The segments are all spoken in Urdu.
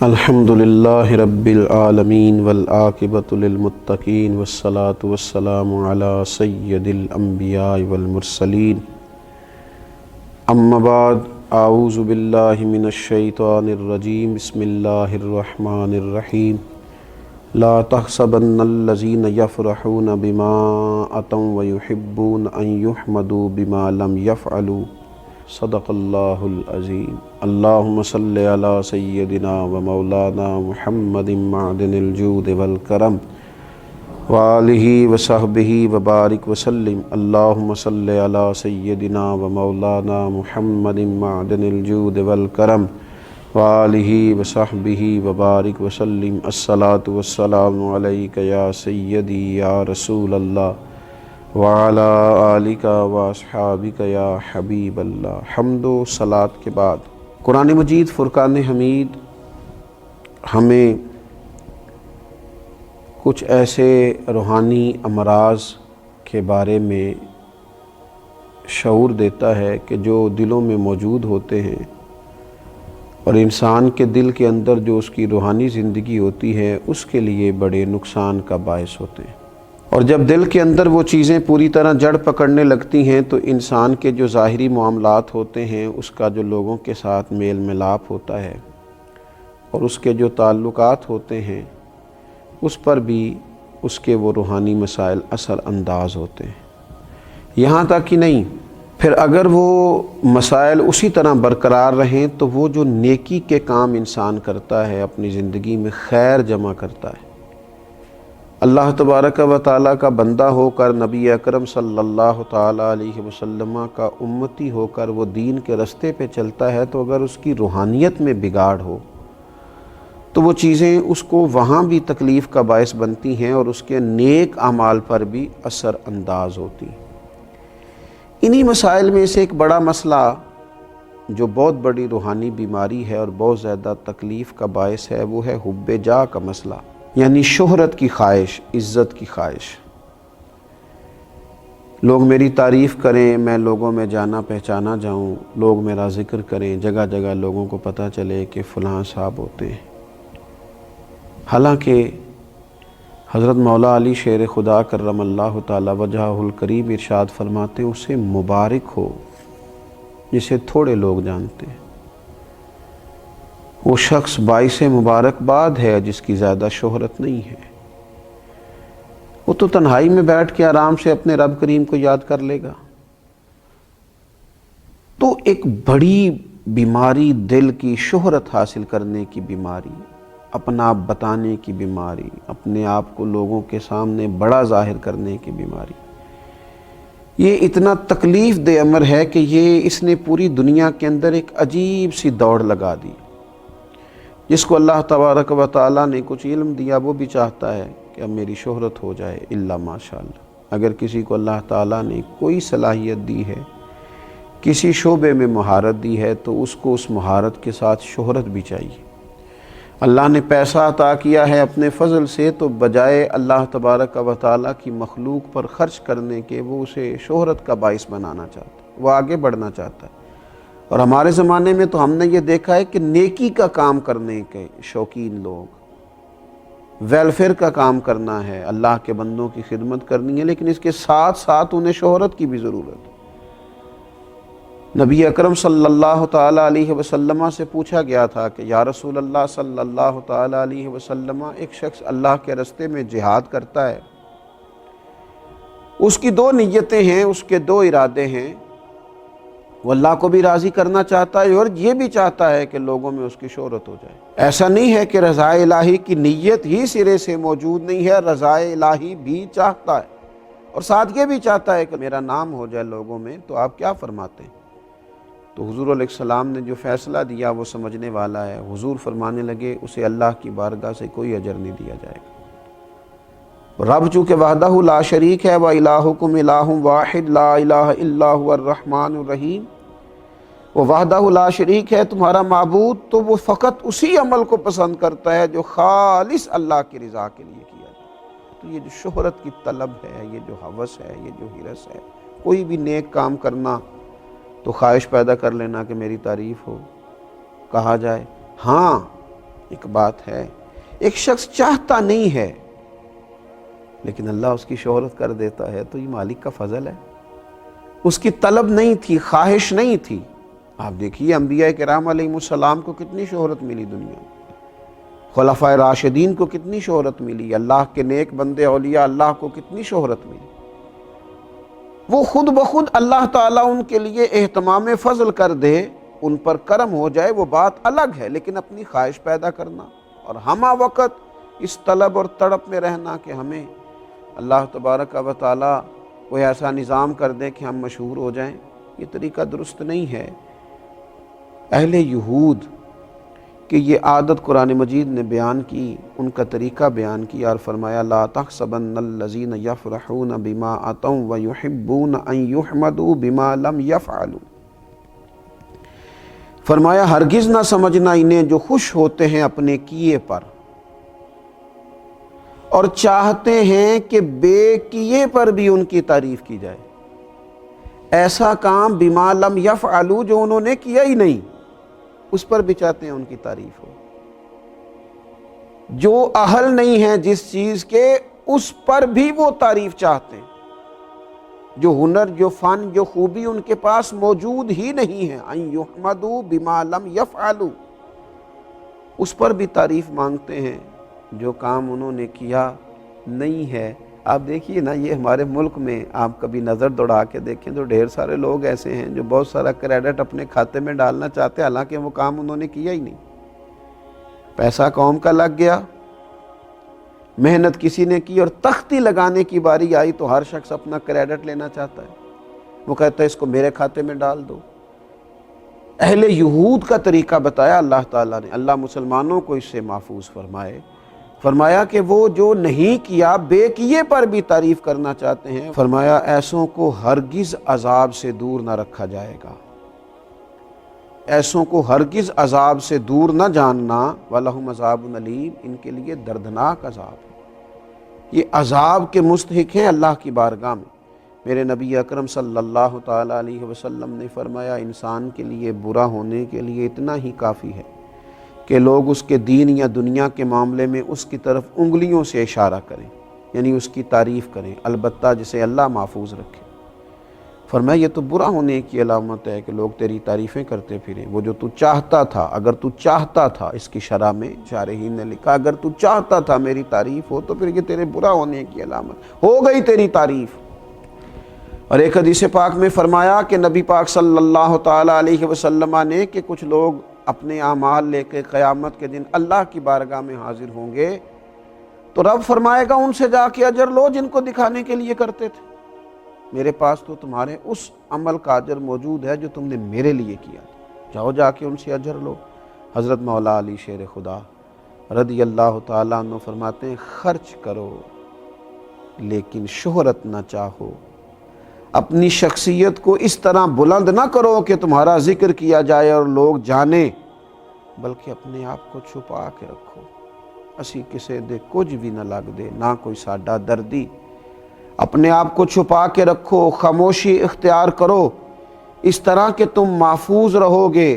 الحمدللہ رب العالمین والعاقبۃ للمتقین والصلاة والسلام علی سید الانبیاء والمرسلین اما بعد اعوذ باللہ من الشیطان الرجیم بسم اللہ الرحمن الرحیم لا تحسبن الذین یفرحون بما اتوا ویحبون ان یحمدوا بما لم یفعلوا صدق اللہ العظیم اللہم صلی علی سیدنا و مولانا محمد معدن الجود والکرم وآلہ وصحبہ وبارک وسلم اللہم صلی علی سیدنا و مولانا محمد معدن الجود والکرم وآلہ وصحبہ وبارک وسلم الصلاۃ والسلام علیک یا سیدی یا رسول اللہ وعلی آلک واصحابک یا حبیب اللہ۔ حمد و صلاۃ کے بعد قرآن مجید فرقان حمید ہمیں کچھ ایسے روحانی امراض کے بارے میں شعور دیتا ہے کہ جو دلوں میں موجود ہوتے ہیں اور انسان کے دل کے اندر جو اس کی روحانی زندگی ہوتی ہے اس کے لیے بڑے نقصان کا باعث ہوتے ہیں، اور جب دل کے اندر وہ چیزیں پوری طرح جڑ پکڑنے لگتی ہیں تو انسان کے جو ظاہری معاملات ہوتے ہیں، اس کا جو لوگوں کے ساتھ میل ملاپ ہوتا ہے اور اس کے جو تعلقات ہوتے ہیں اس پر بھی اس کے وہ روحانی مسائل اثر انداز ہوتے ہیں۔ یہاں تک ہی نہیں، پھر اگر وہ مسائل اسی طرح برقرار رہیں تو وہ جو نیکی کے کام انسان کرتا ہے، اپنی زندگی میں خیر جمع کرتا ہے، اللہ تبارک و تعالیٰ کا بندہ ہو کر، نبی اکرم صلی اللہ تعالیٰ علیہ وسلم کا امتی ہو کر وہ دین کے رستے پہ چلتا ہے، تو اگر اس کی روحانیت میں بگاڑ ہو تو وہ چیزیں اس کو وہاں بھی تکلیف کا باعث بنتی ہیں اور اس کے نیک اعمال پر بھی اثر انداز ہوتی ہیں۔ انہی مسائل میں سے ایک بڑا مسئلہ جو بہت بڑی روحانی بیماری ہے اور بہت زیادہ تکلیف کا باعث ہے، وہ ہے حب جاہ کا مسئلہ، یعنی شہرت کی خواہش، عزت کی خواہش۔ لوگ میری تعریف کریں، میں لوگوں میں جانا پہچانا جاؤں، لوگ میرا ذکر کریں، جگہ جگہ لوگوں کو پتہ چلے کہ فلاں صاحب ہوتے ہیں۔ حالانکہ حضرت مولا علی شیر خدا کرم اللہ تعالی وجہہ الکریم ارشاد فرماتے ہیں، اسے مبارک ہو جسے تھوڑے لوگ جانتے ہیں، وہ شخص باعث مبارکباد ہے جس کی زیادہ شہرت نہیں ہے۔ وہ تو تنہائی میں بیٹھ کے آرام سے اپنے رب کریم کو یاد کر لے گا۔ تو ایک بڑی بیماری دل کی، شہرت حاصل کرنے کی بیماری، اپنا آپ بتانے کی بیماری، اپنے آپ کو لوگوں کے سامنے بڑا ظاہر کرنے کی بیماری، یہ اتنا تکلیف دہ امر ہے کہ اس نے پوری دنیا کے اندر ایک عجیب سی دوڑ لگا دی۔ جس کو اللہ تبارک و تعالیٰ نے کچھ علم دیا وہ بھی چاہتا ہے کہ اب میری شہرت ہو جائے، الا ماشاءاللہ۔ اگر کسی کو اللہ تعالیٰ نے کوئی صلاحیت دی ہے، کسی شعبے میں مہارت دی ہے، تو اس کو اس مہارت کے ساتھ شہرت بھی چاہیے۔ اللہ نے پیسہ عطا کیا ہے اپنے فضل سے، تو بجائے اللہ تبارک و تعالیٰ کی مخلوق پر خرچ کرنے کے وہ اسے شہرت کا باعث بنانا چاہتا ہے، وہ آگے بڑھنا چاہتا ہے۔ اور ہمارے زمانے میں تو ہم نے یہ دیکھا ہے کہ نیکی کا کام کرنے کے شوقین لوگ، ویلفیئر کا کام کرنا ہے، اللہ کے بندوں کی خدمت کرنی ہے، لیکن اس کے ساتھ ساتھ انہیں شہرت کی بھی ضرورت ہے۔ نبی اکرم صلی اللہ تعالیٰ علیہ وسلم سے پوچھا گیا تھا کہ یا رسول اللہ صلی اللہ تعالیٰ علیہ وسلم، ایک شخص اللہ کے رستے میں جہاد کرتا ہے، اس کی دو نیتیں ہیں، اس کے دو ارادے ہیں، وہ اللہ کو بھی راضی کرنا چاہتا ہے اور یہ بھی چاہتا ہے کہ لوگوں میں اس کی شہرت ہو جائے۔ ایسا نہیں ہے کہ رضا الہی کی نیت ہی سرے سے موجود نہیں ہے، رضا الہی بھی چاہتا ہے اور ساتھ یہ بھی چاہتا ہے کہ میرا نام ہو جائے لوگوں میں۔ تو آپ کیا فرماتے ہیں؟ تو حضور علیہ السلام نے جو فیصلہ دیا وہ سمجھنے والا ہے۔ حضور فرمانے لگے، اسے اللہ کی بارگاہ سے کوئی اجر نہیں دیا جائے گا۔ رب چونکہ وحدہ لا شریک ہے، وَإِلَٰهُكُمْ إِلَٰهٌ وَاحِدٌ لَا إِلَٰهَ إِلَّا هُوَ الرَّحْمَٰنُ الرَّحِيمُ۔ وہ وحدہ لا شریک ہے، تمہارا معبود، تو وہ فقط اسی عمل کو پسند کرتا ہے جو خالص اللہ کی رضا کے لیے کیا جائے۔ تو یہ جو شہرت کی طلب ہے، یہ جو ہوس ہے، یہ جو ہرس ہے، کوئی بھی نیک کام کرنا تو خواہش پیدا کر لینا کہ میری تعریف ہو، کہا جائے۔ ہاں، ایک بات ہے، ایک شخص چاہتا نہیں ہے لیکن اللہ اس کی شہرت کر دیتا ہے، تو یہ مالک کا فضل ہے۔ اس کی طلب نہیں تھی، خواہش نہیں تھی۔ آپ دیکھیے انبیاء کرام علیہ السلام کو کتنی شہرت ملی دنیا میں، خلفائے راشدین کو کتنی شہرت ملی، اللہ کے نیک بندے اولیاء اللہ کو کتنی شہرت ملی۔ وہ خود بخود اللہ تعالیٰ ان کے لیے اہتمام فضل کر دے، ان پر کرم ہو جائے، وہ بات الگ ہے، لیکن اپنی خواہش پیدا کرنا اور ہمہ وقت اس طلب اور تڑپ میں رہنا کہ ہمیں اللہ تبارک و تعالیٰ کوئی ایسا نظام کر دے کہ ہم مشہور ہو جائیں، یہ طریقہ درست نہیں ہے۔ اہل یہود کہ یہ عادت قرآن مجید نے بیان کی، ان کا طریقہ بیان کیا اور فرمایا لا تحسبن الذین یفرحون بما اتوا ویحبون ان یحمدوا بما لم یفعلوا، فرمایا ہرگز نہ سمجھنا انہیں جو خوش ہوتے ہیں اپنے کیے پر اور چاہتے ہیں کہ بے کیے پر بھی ان کی تعریف کی جائے، ایسا کام بما لم یفعلوا جو انہوں نے کیا ہی نہیں اس پر بھی چاہتے ہیں ان کی تعریف ہو، جو اہل نہیں ہے جس چیز کے اس پر بھی وہ تعریف چاہتے ہیں، جو ہنر، جو فن، جو خوبی ان کے پاس موجود ہی نہیں ہے، ان یحمدوا بما لم یفعلوا، اس پر بھی تعریف مانگتے ہیں جو کام انہوں نے کیا نہیں ہے۔ آپ دیکھیے نا، یہ ہمارے ملک میں آپ کبھی نظر دوڑا کے دیکھیں تو ڈھیر سارے لوگ ایسے ہیں جو بہت سارا کریڈٹ اپنے کھاتے میں ڈالنا چاہتے ہیں، حالانکہ وہ کام انہوں نے کیا ہی نہیں۔ پیسہ قوم کا لگ گیا، محنت کسی نے کی، اور تختی لگانے کی باری آئی تو ہر شخص اپنا کریڈٹ لینا چاہتا ہے، وہ کہتا ہے اس کو میرے کھاتے میں ڈال دو۔ اہل یہود کا طریقہ بتایا اللہ تعالیٰ نے، اللہ مسلمانوں کو اس سے محفوظ فرمائے۔ فرمایا کہ وہ جو نہیں کیا بے کیے پر بھی تعریف کرنا چاہتے ہیں، فرمایا ایسوں کو ہرگز عذاب سے دور نہ رکھا جائے گا، ایسوں کو ہرگز عذاب سے دور نہ جاننا، وَلَهُمْ عَذَابٌ أَلِيمٌ، ان کے لیے دردناک عذاب ہے، یہ عذاب کے مستحق ہیں اللہ کی بارگاہ میں۔ میرے نبی اکرم صلی اللہ تعالیٰ علیہ وسلم نے فرمایا انسان کے لیے برا ہونے کے لیے اتنا ہی کافی ہے کہ لوگ اس کے دین یا دنیا کے معاملے میں اس کی طرف انگلیوں سے اشارہ کریں، یعنی اس کی تعریف کریں، البتہ جسے اللہ محفوظ رکھے۔ فرمایا یہ تو برا ہونے کی علامت ہے کہ لوگ تیری تعریفیں کرتے پھریں، وہ جو تو چاہتا تھا، اگر تو چاہتا تھا، اس کی شرح میں شارحین نے لکھا اگر تو چاہتا تھا میری تعریف ہو تو پھر یہ تیرے برا ہونے کی علامت ہو گئی تیری تعریف۔ اور ایک حدیث پاک میں فرمایا کہ نبی پاک صلی اللہ تعالیٰ علیہ وسلم نے کہ کچھ لوگ اپنے اعمال لے کے قیامت کے دن اللہ کی بارگاہ میں حاضر ہوں گے تو رب فرمائے گا ان سے جا کے اجر لو جن کو دکھانے کے لیے کرتے تھے، میرے پاس تو تمہارے اس عمل کا اجر موجود ہے جو تم نے میرے لیے کیا تھا، جاؤ جا کے ان سے اجر لو۔ حضرت مولا علی شیر خدا رضی اللہ تعالیٰ عنہ فرماتے ہیں خرچ کرو لیکن شہرت نہ چاہو، اپنی شخصیت کو اس طرح بلند نہ کرو کہ تمہارا ذکر کیا جائے اور لوگ جانیں، بلکہ اپنے آپ کو چھپا کے رکھو، اسی کسے دے کچھ بھی نہ لگ دے، نہ کوئی ساڈا دردی، اپنے آپ کو چھپا کے رکھو، خاموشی اختیار کرو، اس طرح کہ تم محفوظ رہو گے،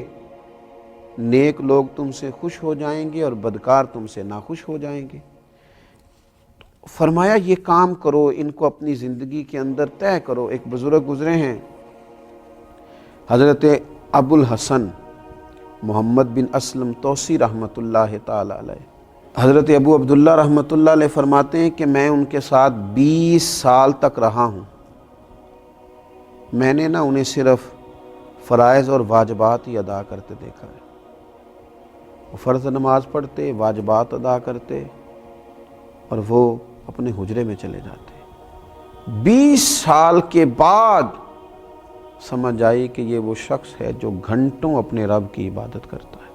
نیک لوگ تم سے خوش ہو جائیں گے اور بدکار تم سے ناخوش ہو جائیں گے۔ فرمایا یہ کام کرو، ان کو اپنی زندگی کے اندر طے کرو۔ ایک بزرگ گزرے ہیں حضرت ابو الحسن محمد بن اسلم توسی رحمۃ اللہ تعالی علیہ، حضرت ابو عبداللہ رحمۃ اللہ علیہ فرماتے ہیں کہ میں ان کے ساتھ 20 سال تک رہا ہوں، میں نے نہ انہیں صرف فرائض اور واجبات ہی ادا کرتے دیکھا ہے، وہ فرض نماز پڑھتے، واجبات ادا کرتے اور وہ اپنے حجرے میں چلے جاتے۔ 20 سال کے بعد سمجھ آئی کہ یہ وہ شخص ہے جو گھنٹوں اپنے رب کی عبادت کرتا ہے،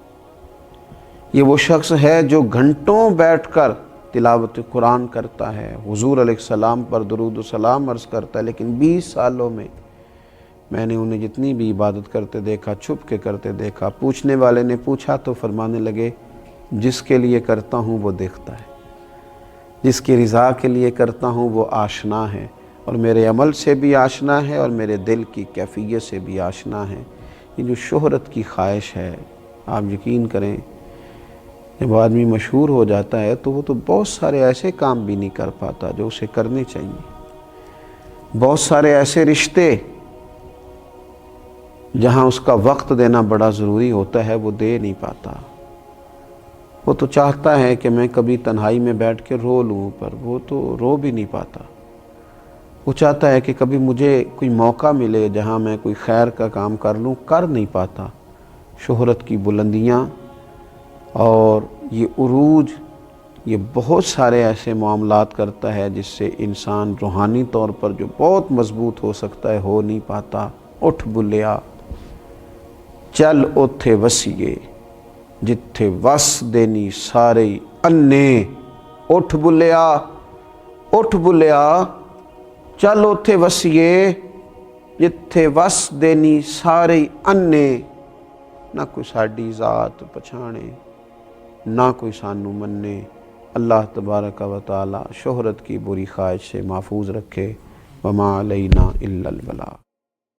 یہ وہ شخص ہے جو گھنٹوں بیٹھ کر تلاوت قرآن کرتا ہے، حضور علیہ السلام پر درود و سلام عرض کرتا ہے، لیکن 20 سالوں میں نے انہیں جتنی بھی عبادت کرتے دیکھا، چھپ کے کرتے دیکھا۔ پوچھنے والے نے پوچھا تو فرمانے لگے جس کے لیے کرتا ہوں وہ دیکھتا ہے، جس کی رضا کے لیے کرتا ہوں وہ آشنا ہے، اور میرے عمل سے بھی آشنا ہے اور میرے دل کی کیفیت سے بھی آشنا ہے۔ یہ جو شہرت کی خواہش ہے، آپ یقین کریں جب آدمی مشہور ہو جاتا ہے تو وہ تو بہت سارے ایسے کام بھی نہیں کر پاتا جو اسے کرنے چاہیے، بہت سارے ایسے رشتے جہاں اس کا وقت دینا بڑا ضروری ہوتا ہے وہ دے نہیں پاتا۔ وہ تو چاہتا ہے کہ میں کبھی تنہائی میں بیٹھ کے رو لوں، پر وہ تو رو بھی نہیں پاتا۔ وہ چاہتا ہے کہ کبھی مجھے کوئی موقع ملے جہاں میں کوئی خیر کا کام کر لوں، کر نہیں پاتا۔ شہرت کی بلندیاں اور یہ عروج، یہ بہت سارے ایسے معاملات کرتا ہے جس سے انسان روحانی طور پر جو بہت مضبوط ہو سکتا ہے ہو نہیں پاتا۔ اٹھ بلیا چل اوتھے وسیے جتھے وس دینی سارے انے۔ اٹھ بلیا چل اوتھے وسیے جتھے وس دینی سارے انے۔ نہ کوئی ساڈی ذات پچھانے، نہ کوئی سانو منے۔ اللہ تبارک و تعالی شہرت کی بری خواہش سے محفوظ رکھے۔ وما علینا الا البلاغ۔